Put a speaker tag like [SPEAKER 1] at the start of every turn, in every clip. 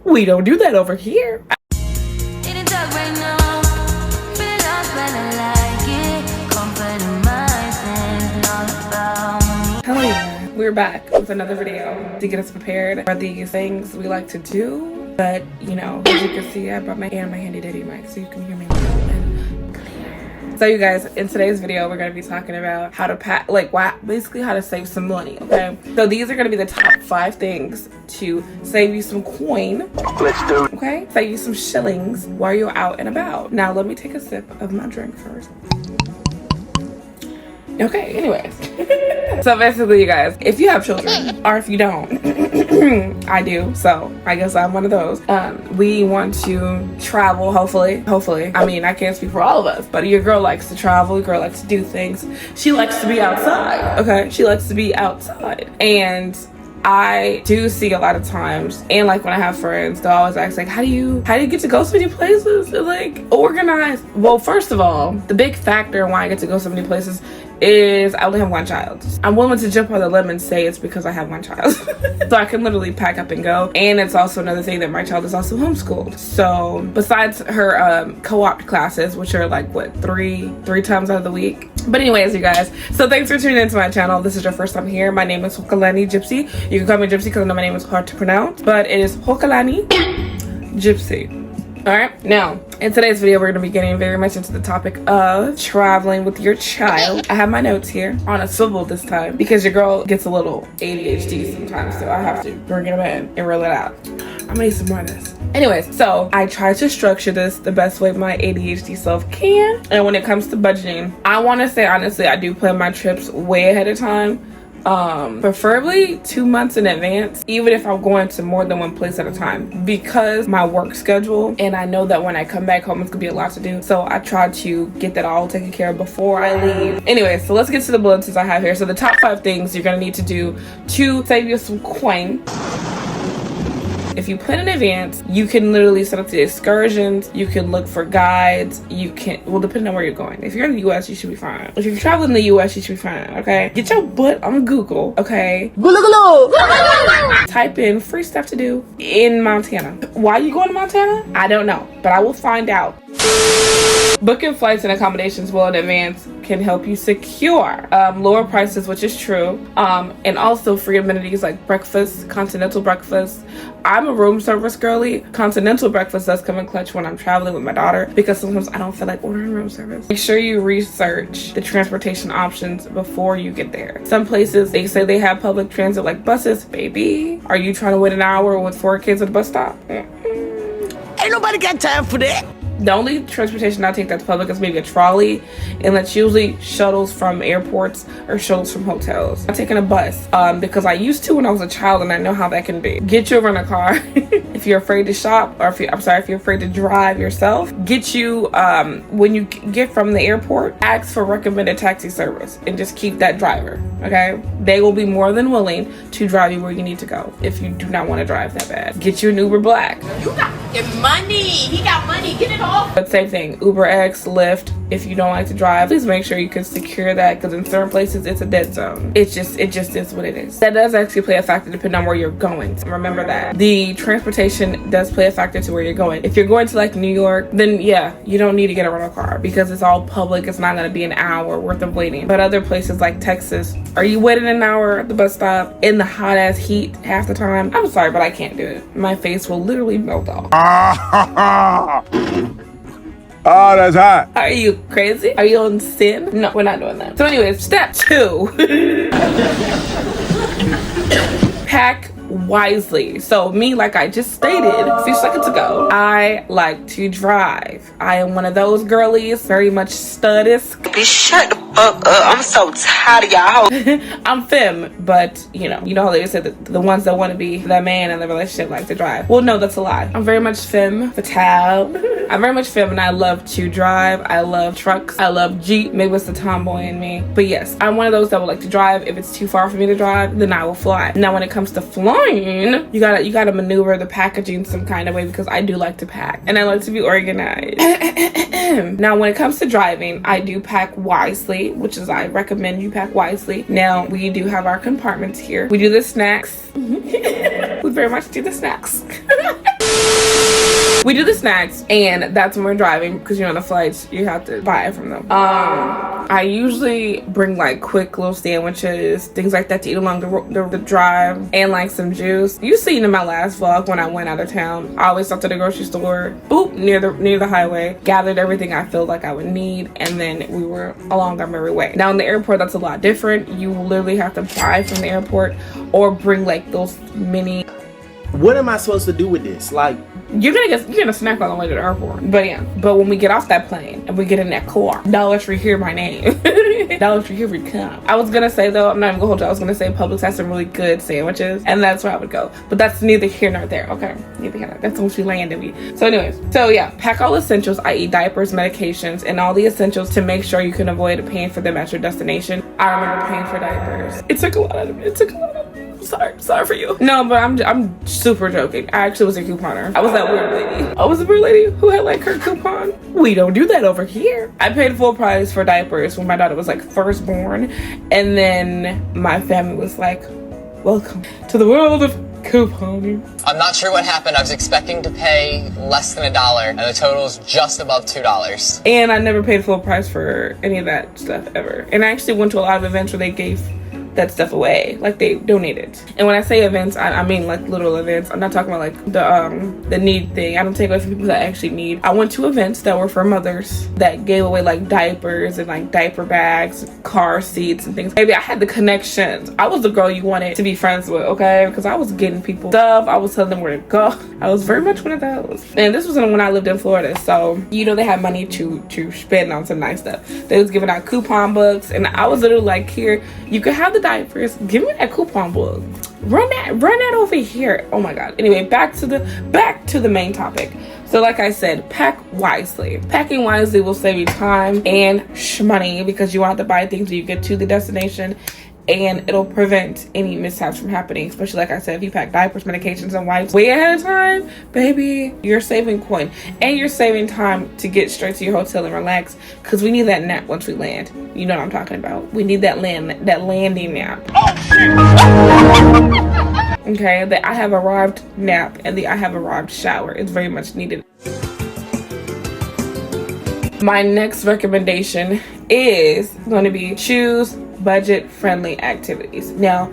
[SPEAKER 1] We don't do that over here. Hello, we're back with another video to get us prepared for these things we like to do. But you know, as you can see, I brought my handy dandy mic so you can hear me loud and clear. So you guys, in today's video, we're gonna be talking about how to pack, basically how to save some money. Okay, so these are gonna be the top 5 things to save you some coin. Let's do it. Okay, save you some shillings while you're out and about. Now let me take a sip of my drink first. Okay, anyways. So basically, you guys, if you have children, or if you don't, I do, so I guess I'm one of those. We want to travel, hopefully. I mean, I can't speak for all of us, but your girl likes to travel, your girl likes to do things. She likes to be outside, okay? She likes to be outside. And I do see a lot of times, and like when I have friends, they'll always ask like, how do you get to go so many places? And like, organized. Well, first of all, the big factor in why I get to go so many places is I only have one child. I'm willing to jump on the limb and say it's because I have one child. So I can literally pack up and go. And it's also another thing that my child is also homeschooled. So besides her co-op classes, which are like what, three times out of the week. But anyways, you guys, so thanks for tuning into my channel. This is your first time here. My name is Hokalani Gypsy. You can call me Gypsy because I know my name is hard to pronounce, but it is Hokalani Gypsy. All right, now in today's video, we're going to be getting very much into the topic of traveling with your child. I have my notes here on a swivel this time because your girl gets a little ADHD sometimes, so I have to bring it in and reel it out. I'm gonna need some more of this. Anyways, so I try to structure this the best way my ADHD self can. And when it comes to budgeting, I want to say honestly, I do plan my trips way ahead of time. Preferably 2 months in advance, even if I'm going to more than one place at a time, because my work schedule, and I know that when I come back home it's gonna be a lot to do, so I try to get that all taken care of before I leave. Anyway, so let's get to the bullets I have here. So the top 5 things you're gonna need to do to save you some coin. If you plan in advance, you can literally set up the excursions, you can look for guides, you can, well, depending on where you're going. If you're in the US, you should be fine. If you're traveling in the US, you should be fine, okay? Get your butt on Google, okay? Google. Type in free stuff to do in Montana. Why are you going to Montana? I don't know, but I will find out. Booking flights and accommodations well in advance can help you secure lower prices, which is true, and also free amenities like breakfast, continental breakfast. I'm a room service girly. Continental breakfast does come in clutch when I'm traveling with my daughter because sometimes I don't feel like ordering room service. Make sure you research the transportation options before you get there. Some places, they say they have public transit like buses. Baby, are you trying to wait an hour with 4 kids at the bus stop? Ain't nobody got time for that. The only transportation I take that's public is maybe a trolley, and that's usually shuttles from airports or shuttles from hotels. I'm taking a bus because I used to when I was a child, and I know how that can be. Get you a rental car if you're afraid to shop, or if you're afraid to drive yourself. Get you when you get from the airport, ask for recommended taxi service and just keep that driver. Okay, they will be more than willing to drive you where you need to go if you do not want to drive that bad. Get you an Uber Black. You got money. He got money. Get it off. But same thing, Uber X, Lyft. If you don't like to drive, please make sure you can secure that, because in certain places it's a dead zone. It just is what it is. That does actually play a factor depending on where you're going. So remember that. The transportation does play a factor to where you're going. If you're going to like New York, then yeah, you don't need to get a rental car because it's all public. It's not going to be an hour worth of waiting. But other places like Texas, are you waiting an hour at the bus stop in the hot ass heat half the time? I'm sorry, but I can't do it. My face will literally melt off.
[SPEAKER 2] Oh, that's hot.
[SPEAKER 1] Are you crazy? Are you on sin? No, we're not doing that. So anyways, step 2. Pack wisely. So me, like I just stated a few seconds ago, I like to drive. I am one of those girlies, very much studdisk.
[SPEAKER 3] Shut the fuck up. I'm so tired of y'all.
[SPEAKER 1] I'm femme, but you know how they say that the ones that want to be the man in the relationship like to drive. Well, no, that's a lie. I'm very much femme fatale. I'm very much femme, and I love to drive. I love trucks. I love Jeep. Maybe it's the tomboy in me. But yes, I'm one of those that would like to drive. If it's too far for me to drive, then I will fly. Now, when it comes to flying, you gotta maneuver the packaging some kind of way, because I do like to pack and I like to be organized. Now, when it comes to driving, I do pack wisely, which is I recommend you pack wisely. Now, we do have our compartments here. We do the snacks. We very much do the snacks. We do the snacks, and that's when we're driving, because on the flights you have to buy it from them. I usually bring like quick little sandwiches, things like that to eat along the drive, and like some juice. You seen in my last vlog when I went out of town, I always stopped at the grocery store, boop, near the highway, gathered everything I felt like I would need, and then we were along our merry way. Now in the airport, that's a lot different. You literally have to buy from the airport or bring like those mini.
[SPEAKER 4] What am I supposed to do with this? Like,
[SPEAKER 1] you're gonna snack on the way to the airport. But yeah, but when we get off that plane and we get in that car, Dollar Tree, hear my name. Dollar Tree, here we come. I was gonna say though, I'm not even gonna hold you, I was gonna say Publix has some really good sandwiches, and that's where I would go. But that's neither here nor there, okay? Neither here nor there. That's once we landed. So anyways, so yeah, pack all essentials, i.e. diapers, medications, and all the essentials to make sure you can avoid paying for them at your destination. I remember paying for diapers. It took a lot out of me. Sorry for you. No, but I'm super joking. I actually was a couponer. I was that weird lady. I was a weird lady who had like her coupon. We don't do that over here. I paid full price for diapers when my daughter was like first born, and then my family was like, welcome to the world of couponing.
[SPEAKER 5] I'm not sure what happened. I was expecting to pay less than $1, and the total is just above $2.
[SPEAKER 1] And I never paid full price for any of that stuff ever. And I actually went to a lot of events where they gave that stuff away, like they donated. And when I say events, I mean like literal events. I'm not talking about like the need thing. I don't take away from people that actually need. I went to events that were for mothers that gave away like diapers and like diaper bags, car seats and things. Maybe I had the connections. I was the girl you wanted to be friends with, okay? Because I was getting people stuff. I was telling them where to go. I was very much one of those. And this was when I lived in Florida, so they had money to spend on some nice stuff. They was giving out coupon books, and I was literally like, here, you could have the diapers, give me that coupon book, run that over here. Oh my god. Anyway, back to the main topic. So like I said, pack wisely. Packing wisely will save you time and money, because you want to buy things when you get to the destination, and it'll prevent any mishaps from happening. Especially like I said, if you pack diapers, medications, and wipes way ahead of time, baby, you're saving coin, and you're saving time to get straight to your hotel and relax, because we need that nap once we land. You know what I'm talking about. We need that landing nap. Oh shit! Okay, the I have arrived nap and the I have arrived shower is very much needed. My next recommendation is going to be choose budget-friendly activities. Now,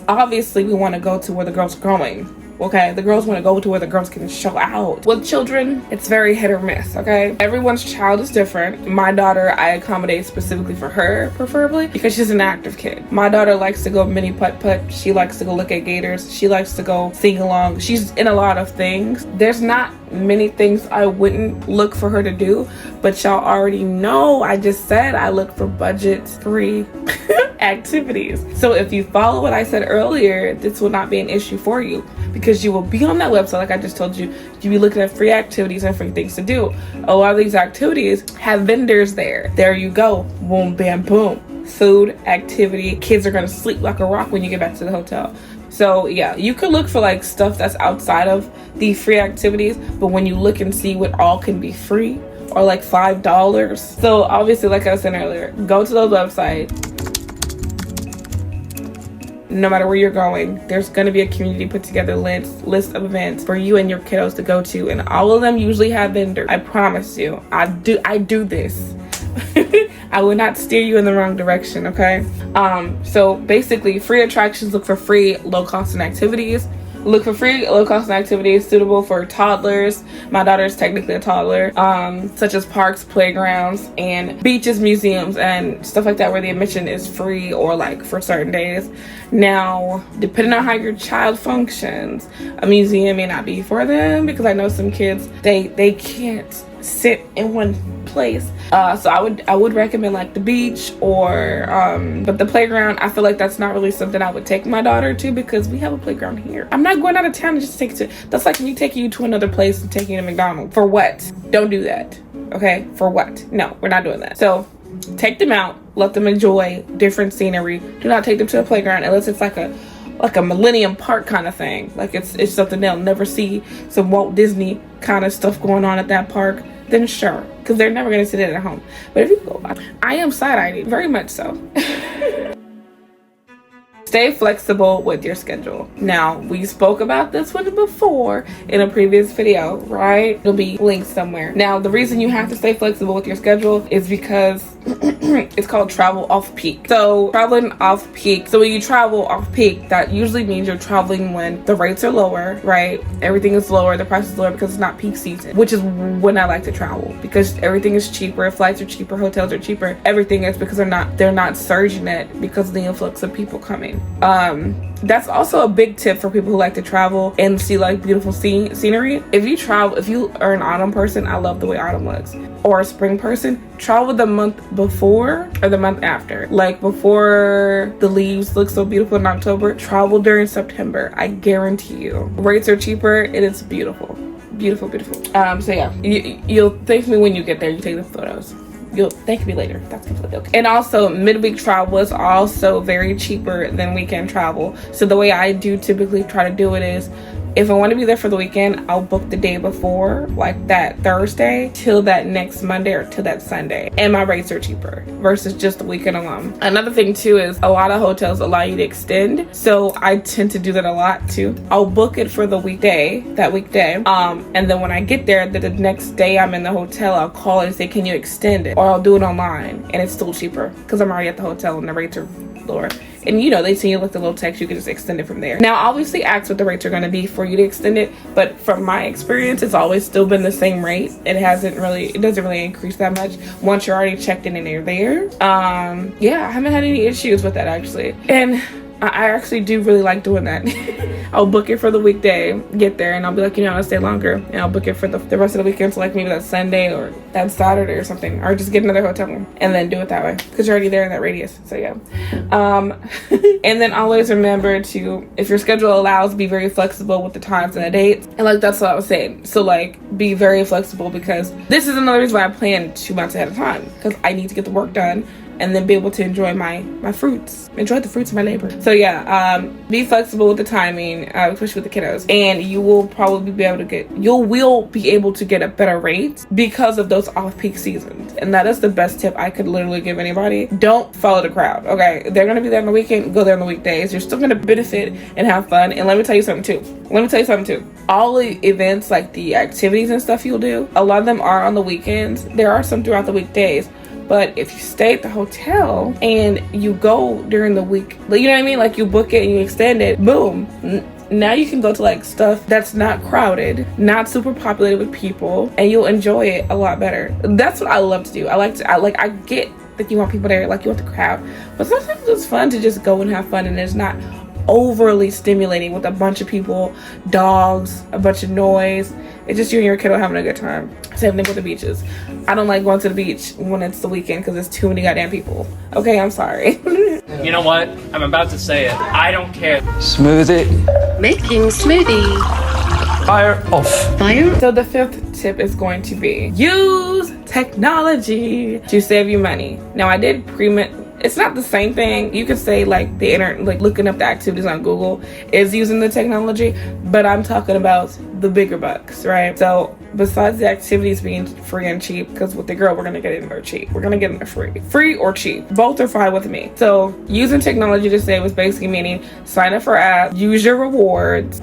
[SPEAKER 1] obviously, we want to go to where the girls are going. Okay, the girls want to go to where the girls can show out. With children, it's very hit or miss, okay? Everyone's child is different. My daughter, I accommodate specifically for her, preferably, because she's an active kid. My daughter likes to go mini putt-putt. She likes to go look at gators. She likes to go sing along. She's in a lot of things. There's not many things I wouldn't look for her to do, but y'all already know I just said I look for budget-free activities. So if you follow what I said earlier, this will not be an issue for you, because you will be on that website like I just told you. You'll be looking at free activities and free things to do. A lot of these activities have vendors there. There you go. Boom, bam, boom. Food, activity. Kids are gonna sleep like a rock when you get back to the hotel. So yeah, you could look for like stuff that's outside of the free activities, but when you look and see what all can be free, or like $5. So obviously, like I said earlier, go to those websites. No matter where you're going, there's going to be a community put together list of events for you and your kiddos to go to, and all of them usually have vendors. I promise you, I do this. I will not steer you in the wrong direction, okay? So basically, free attractions, look for free low-cost activities. Look for free low-cost activities suitable for toddlers. My daughter is technically a toddler. Such as parks, playgrounds, and beaches, museums, and stuff like that, where the admission is free or like for certain days. Now, depending on how your child functions, a museum may not be for them, because I know some kids, they can't sit in one place. So I would recommend like the beach, or but the playground, I feel like that's not really something I would take my daughter to, because we have a playground here. I'm not going out of town to just take it to. That's like me taking you to another place and taking you to McDonald's. For what? Don't do that. Okay? For what? No, we're not doing that. So take them out, let them enjoy different scenery. Do not take them to a playground unless it's like a Millennium Park kind of thing. Like it's something they'll never see, some Walt Disney kind of stuff going on at that park. Then sure, because they're never going to sit in at home. But if you go, I am side-eyeing, very much so. Stay flexible with your schedule. Now, we spoke about this one before in a previous video, right? It'll be linked somewhere. Now, the reason you have to stay flexible with your schedule is because it's called travel off peak. So traveling off peak. So when you travel off peak, that usually means you're traveling when the rates are lower, right? Everything is lower, the price is lower because it's not peak season, which is when I like to travel because everything is cheaper, flights are cheaper, hotels are cheaper, everything is because they're not surging it because of the influx of people coming. That's also a big tip for people who like to travel and see like beautiful scenery. If you are an autumn person, I love the way autumn looks, or a spring person, travel the month before or the month after. Like before the leaves look so beautiful in October, travel during September. I guarantee you. Rates are cheaper and it's beautiful. Beautiful. So yeah, you'll thank me when you get there. You take the photos. You'll thank me later. That's completely okay. And also, midweek travel is also very cheaper than weekend travel. So the way I do typically try to do it is, if I want to be there for the weekend, I'll book the day before, like that Thursday till that next Monday or till that Sunday. And my rates are cheaper versus just the weekend alone. Another thing too is a lot of hotels allow you to extend. So I tend to do that a lot too. I'll book it for the weekday. And then when I get there, the next day I'm in the hotel, I'll call and say, can you extend it? Or I'll do it online and it's still cheaper because I'm already at the hotel and the rates are lower. And you know, they send you like the little text, you can just extend it from there. Now, obviously ask what the rates are going to be for you to extend it, but from my experience, it's always still been the same rate. It doesn't really increase that much once you're already checked in and you're there. Yeah, I haven't had any issues with that actually. And I actually do really like doing that. I'll book it for the weekday, get there, and I'll be like, you know, I'll stay longer. And I'll book it for the rest of the weekend, so like maybe that Sunday or that Saturday or something. Or just get another hotel room and then do it that way. Because you're already there in that radius. So yeah. And then always remember to, if your schedule allows, be very flexible with the times and the dates. And like, that's what I was saying. So like, be very flexible because this is another reason why I plan 2 months ahead of time. Because I need to get the work done and then be able to enjoy my fruits, enjoy the fruits of my labor. So yeah, be flexible with the timing, especially with the kiddos, and you will probably be able to get a better rate because of those off-peak seasons. And that is the best tip I could literally give anybody. Don't follow the crowd. Okay, they're gonna be there on the weekend, go there on the weekdays. You're still gonna benefit and have fun. And let me tell you something too. All the events, like the activities and stuff you'll do, a lot of them are on the weekends. There are some throughout the weekdays. But if you stay at the hotel and you go during the week, you know what I mean? Like you book it and you extend it, boom. Now you can go to like stuff that's not crowded, not super populated with people, and you'll enjoy it a lot better. That's what I love to do. I get that you want people there, like you want the crowd, but sometimes it's fun to just go and have fun and it's not overly stimulating with a bunch of people, dogs, a bunch of noise. It's just you and your kiddo having a good time. Same thing with the beaches. I don't like going to the beach when it's the weekend because there's too many goddamn people. Okay, I'm sorry.
[SPEAKER 6] You know what? I'm about to say it. I don't care.
[SPEAKER 7] Smoothie.
[SPEAKER 8] Making smoothie.
[SPEAKER 7] Fire off.
[SPEAKER 8] Fire?
[SPEAKER 1] So the 5th tip is going to be use technology to save you money. Now I did it's not the same thing. You could say like like looking up the activities on Google is using the technology, but I'm talking about the bigger bucks, right? So besides the activities being free and cheap, because with the girl, we're gonna get it in there cheap. We're gonna get it in there free or cheap. Both are fine with me. So using technology to save is basically meaning sign up for apps, use your rewards,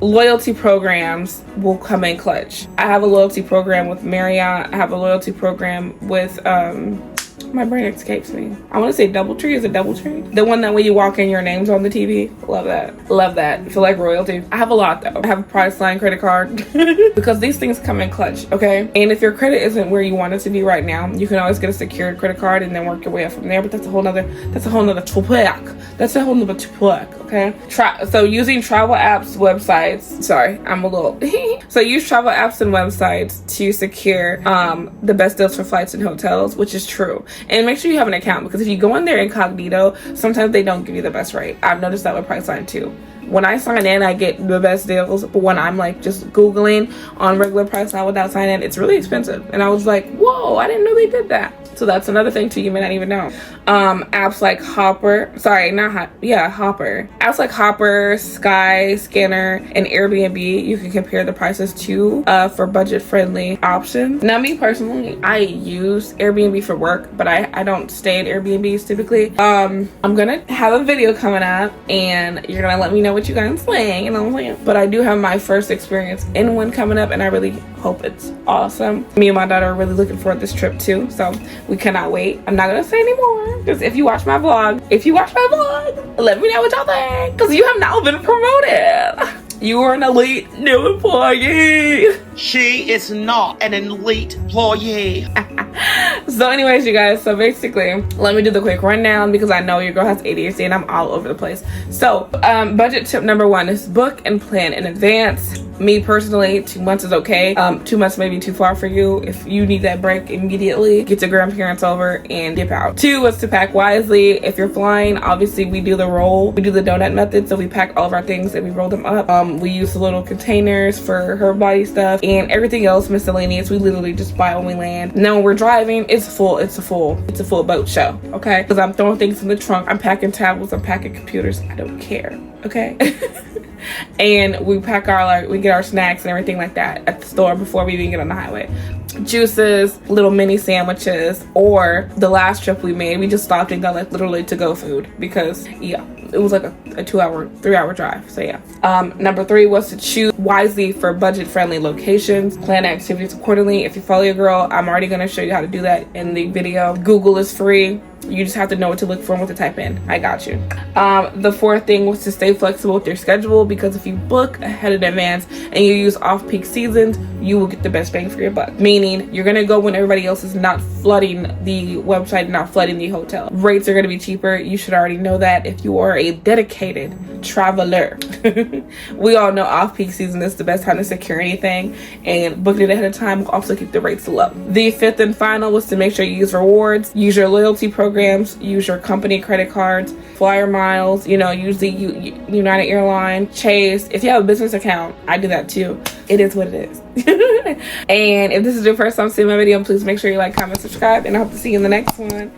[SPEAKER 1] loyalty programs will come in clutch. I have a loyalty program with Marriott. I have a loyalty program with my brain escapes me. I want to say DoubleTree. Is it DoubleTree? The one that when you walk in, your name's on the TV. Love that. Feel like royalty. I have a lot though. I have a Priceline credit card because these things come in clutch, okay? And if your credit isn't where you want it to be right now, you can always get a secured credit card and then work your way up from there. But that's a whole nother topic. Okay? So using travel apps, websites. Sorry, I'm a little. So use travel apps and websites to secure the best deals for flights and hotels, which is true. And make sure you have an account because if you go in there incognito, sometimes they don't give you the best rate. I've noticed that with Priceline too. when I sign in, I get the best deals, but when I'm like just Googling on regular price now without signing in, it's really expensive. And I was like, whoa, I didn't know they did that. So that's another thing too, you may not even know. Apps like Hopper, Hopper. Apps like Hopper, Sky, Scanner, and Airbnb, you can compare the prices to for budget-friendly options. Now, me personally, I use Airbnb for work, but I don't stay at Airbnbs typically. I'm gonna have a video coming up, and you're gonna let me know what you guys think, you know what I'm saying? But I do have my first experience in one coming up, and I really hope it's awesome. Me and my daughter are really looking forward to this trip too, so we cannot wait. I'm not gonna say anymore, because if you watch my vlog, let me know what y'all think, because you have now been promoted. You are an elite new employee.
[SPEAKER 4] She is not an elite employee.
[SPEAKER 1] So anyways, you guys, so basically, let me do the quick rundown because I know your girl has ADHD and I'm all over the place. So budget tip number 1 is book and plan in advance. Me personally, 2 months is okay. 2 months may be too far for you. If you need that break immediately, get your grandparents over and dip out. 2 is to pack wisely. If you're flying, obviously we do the donut method. So we pack all of our things and we roll them up. We use the little containers for her body stuff and everything else miscellaneous. We literally just buy when we land. Now when we're driving, it's a full boat show, okay? Because I'm throwing things in the trunk. I'm packing tablets, I'm packing computers. I don't care, okay? And we pack we get our snacks and everything like that at the store before we even get on the highway. Juices, little mini sandwiches, or the last trip we made, we just stopped and got like literally to-go food because yeah, it was like a 3-hour drive. So yeah. Number 3 was to choose wisely for budget-friendly locations. Plan activities accordingly. If you follow your girl, I'm already going to show you how to do that in the video. Google is free. You just have to know what to look for and what to type in. I got you. The 4th thing was to stay flexible with your schedule, because if you book ahead in advance and you use off-peak seasons, you will get the best bang for your buck. Meaning, you're gonna go when everybody else is not flooding the website, not flooding the hotel. Rates are gonna be cheaper. You should already know that if you are a dedicated traveler. We all know off-peak season is the best time to secure anything, and booking it ahead of time will also keep the rates low. The 5th and final was to make sure you use rewards, use your loyalty programs, use your company credit cards, flyer miles, use the United Airlines, Chase. If you have a business account, I do that too. It is what it is. And if this is your first time seeing my video, please make sure you like, comment, subscribe, and I hope to see you in the next one.